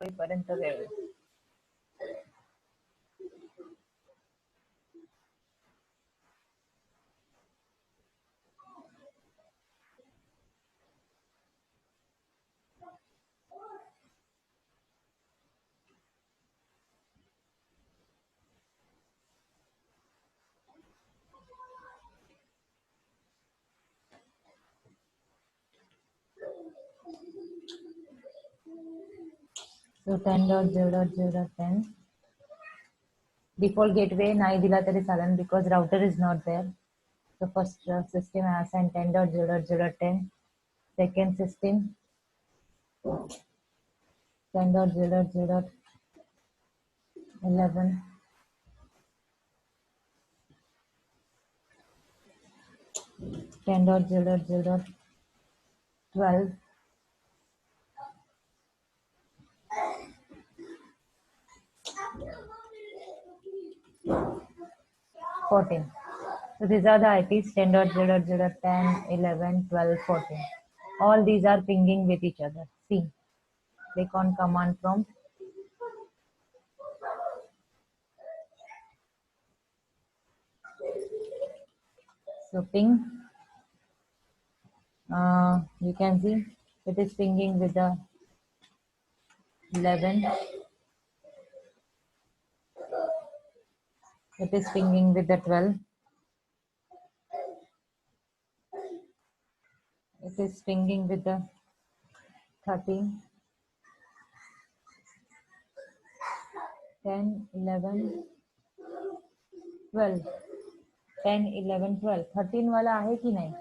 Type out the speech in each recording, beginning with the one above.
पर्यंत वेळ. So 10.0.0.10 default gateway नाही दिला तरी चालेल because router is not there. The first system I assigned 10.0.0.10. Second system 10.0.0.11. 10.0.0.12. 14. So these are the IPs 10.0.0.10, 11, 12, 14. All these are pinging with each other. See, click on command prompt. So ping, you can see it is pinging with the 11. It is pinging with the 12. It is pinging with the 13. 10, 11, 12. 10, 11, 12. 13 वाला आहे की नाही?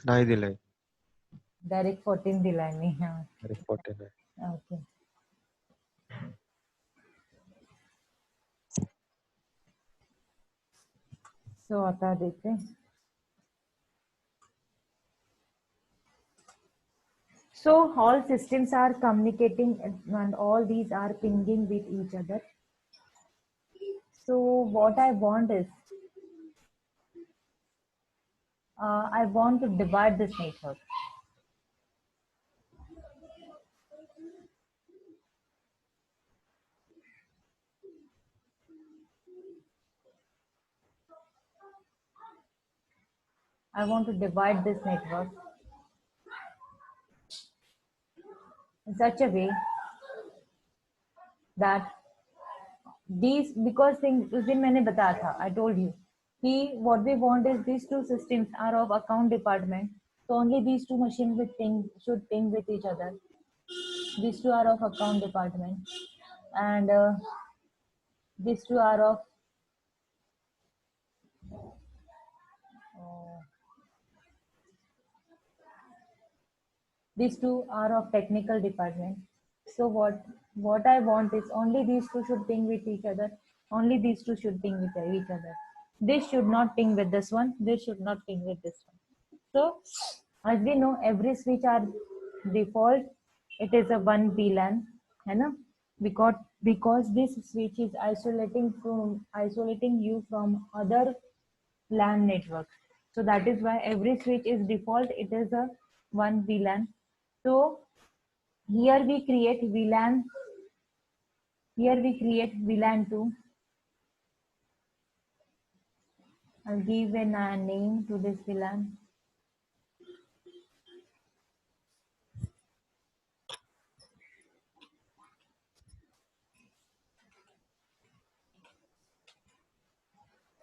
नाही दिलंय. Direct 14 दिलाय मी. Direct 14 आहे. Okay. सो आता देखते. So all systems are communicating and all these are pinging with each other. So what I want is I want to divide this network. I want to divide this network in such a way that these, because things उस दिन मैंने बताया था, I told you कि what we want is these two systems are of account department, so only these two machines should ping with each other. These two are of account department and these two are of these two are of technical department. So what I want is only these two should ping with each other. Only these two should ping with each other. This should not ping with this one. This should not ping with this one. So as we know, every switch are default. It is a one VLAN, है ना? Because this switch is isolating you from other LAN network. So that is why every switch is default. It is a one VLAN. So here we create VLAN. Here we create VLAN 2. I'll give a name to this VLAN.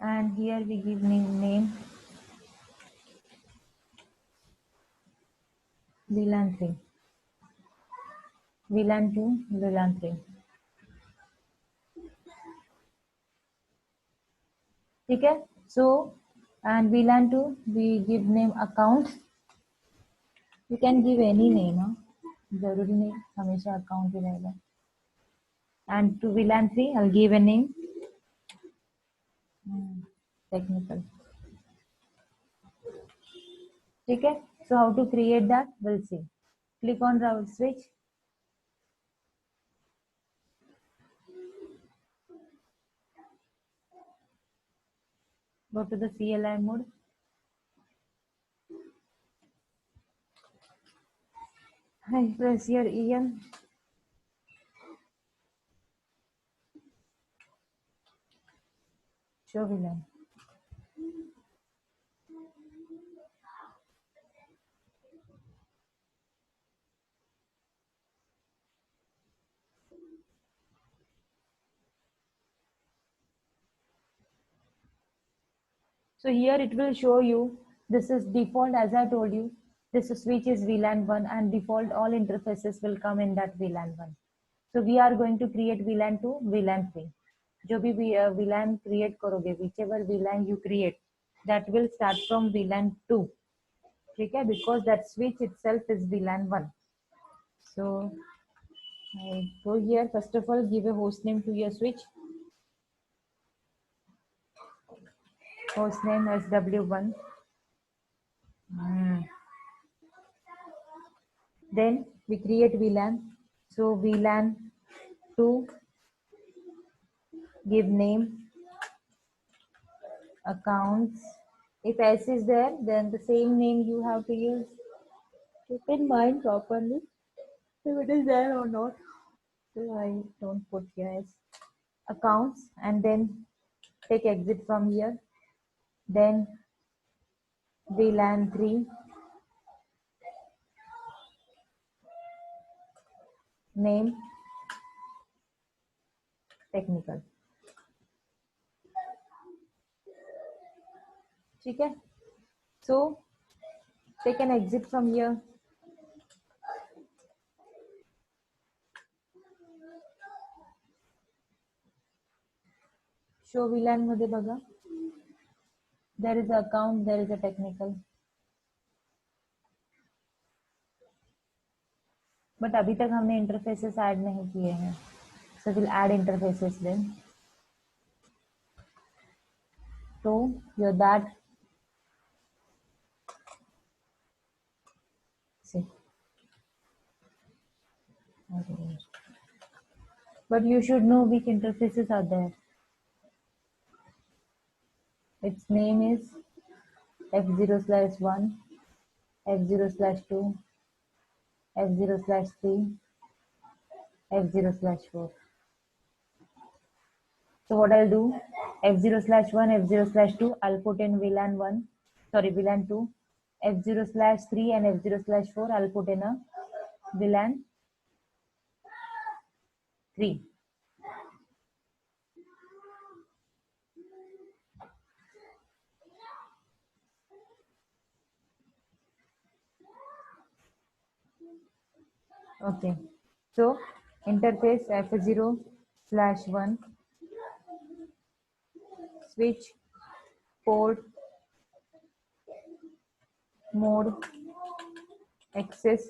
And here we give name VLAN 3. VLAN 2, VLAN 3. Okay, so and VLAN 2 we give name account. You can give any name, जरूरी नहीं हमेशा account ही रहेगा. And to VLAN 3 I'll give a name technical. Okay, so how to create that we'll see. Click on route switch. Go to the CLI mode. I press here EN. Show VLAN. So here it will show you, this is default as I told you, this switch is VLAN 1 and default all interfaces will come in that VLAN 1. So we are going to create VLAN 2, VLAN 3. जो भी VLAN create करोगे, whichever VLAN you create, that will start from VLAN 2. ठीक है, because that switch itself is VLAN 1. So I go here, first of all give a host name to your switch. Host name is W1. Then we create VLAN. So VLAN 2, give name, accounts. If S is there, then the same name you have to use. Keep in mind properly if it is there or not. So I don't put here S. Accounts, and then take exit from here. Then VLAN 3, name, technical. ठीक है? So take an exit from here. Show VLAN मध्ये बघा. There is an account, there is a technical. But अभी तक हमने interfaces add नहीं किए हैं. So we'll add interfaces then. So your that. See. But you should know which interfaces are there. Its name is F0/1, F0/2, F0/3, F0/4. So what I'll do, F0/1, F0/2, I'll put in VLAN 1, sorry, VLAN 2, F0/3 and F0/4, I'll put in a VLAN 3. Okay, so interface F0/1, switch, port, mode, access,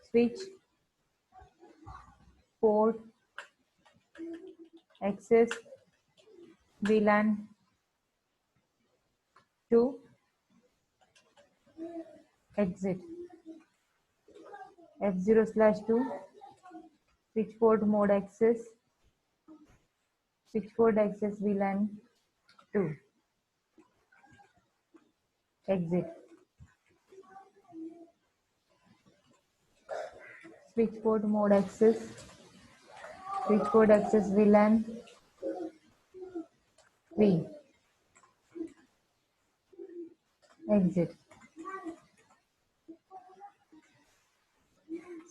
switch, port, access, VLAN 2, exit. F0/2, switch port mode access, switch port access VLAN 2, exit. Switch port mode access, switch port access VLAN 3, exit.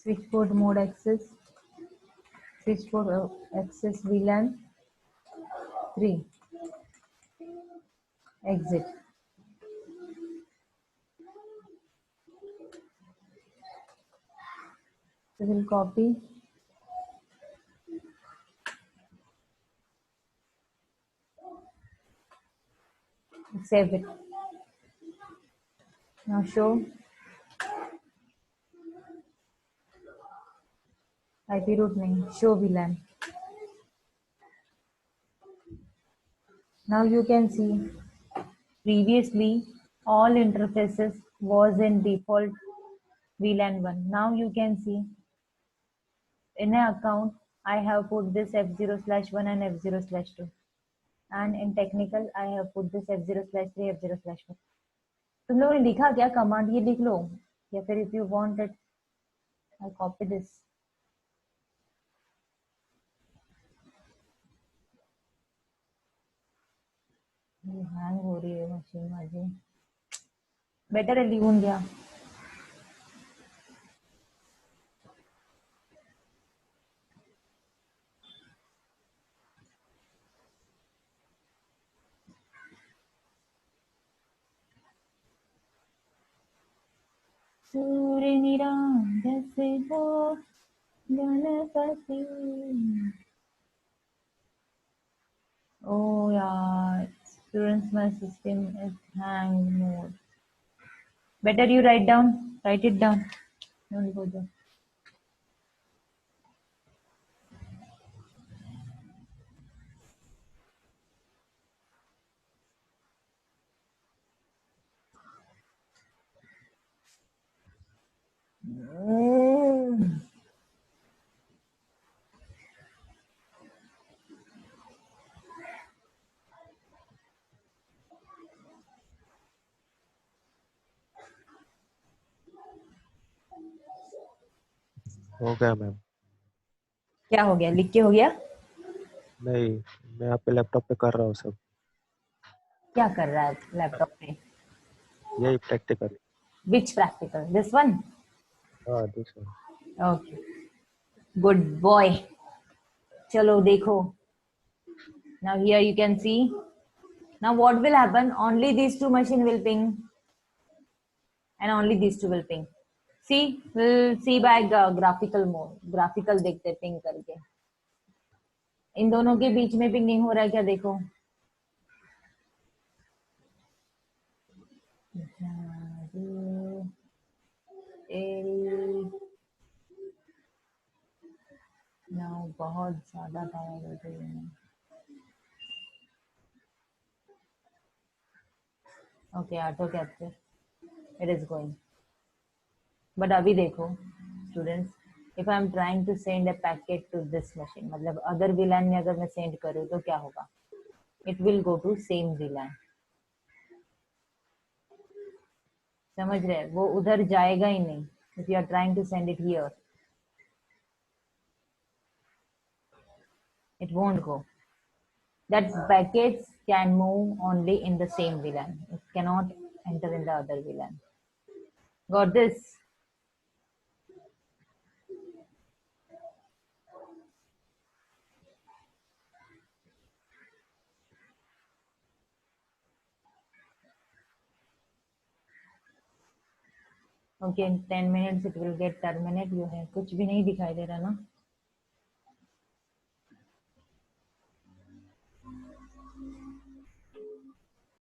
Switch port mode access, switch port access VLAN 3, exit. So we'll copy, save it. Now show IP root name, show VLAN. Now you can see previously all interfaces was in default VLAN 1. Now you can see in an account I have put this F0/1 and F0/2, and in technical I have put this F0/3, F0/4. तुम लोगों ने लिखा क्या command? ये लिख लो. या फिर if you want it, I'll copy this. Hang हो रही आहे मशीन माझी. बेटर आहे लिहून घ्या. सूर्य निरागस हो Ganpati. Oh yeah, students, my system is hang mode. Better you write it down. Don't go there. हो गया मैम. क्या हो गया? लिख के हो गया? नहीं, मैं यहाँ पे लैपटॉप पे कर रहा हूँ सब. क्या कर रहा है लैपटॉप पे? यही practical. Which practical? This one? हाँ, दूसरा. Okay. Good boy. चलो देखो. Now here you can see. Now what will happen? Only these two machine will ping, and only these two will ping. See, we'll see by graphical mode. Graphical देखते ping करके. इन दोनों के बीच में pinging हो रहा है क्या? देखो. Now बहुत ज्यादा टायर हो गई हूँ. Okay, auto capture. It is going. But अभी देखो students, if I am trying to send a packet to this machine, मतलब अगर VLAN में अगर मैं send करूँ तो क्या होगा? It will go to same VLAN. समझ रहे? वो उधर जाएगा ही नहीं. If you are trying to send it here, it won't go. That packets can move only in the same VLAN. It cannot enter in the other VLAN. Got this? Okay, in 10 minutes it will get terminate. You है कुछ भी नहीं दिखाई दे रहा ना.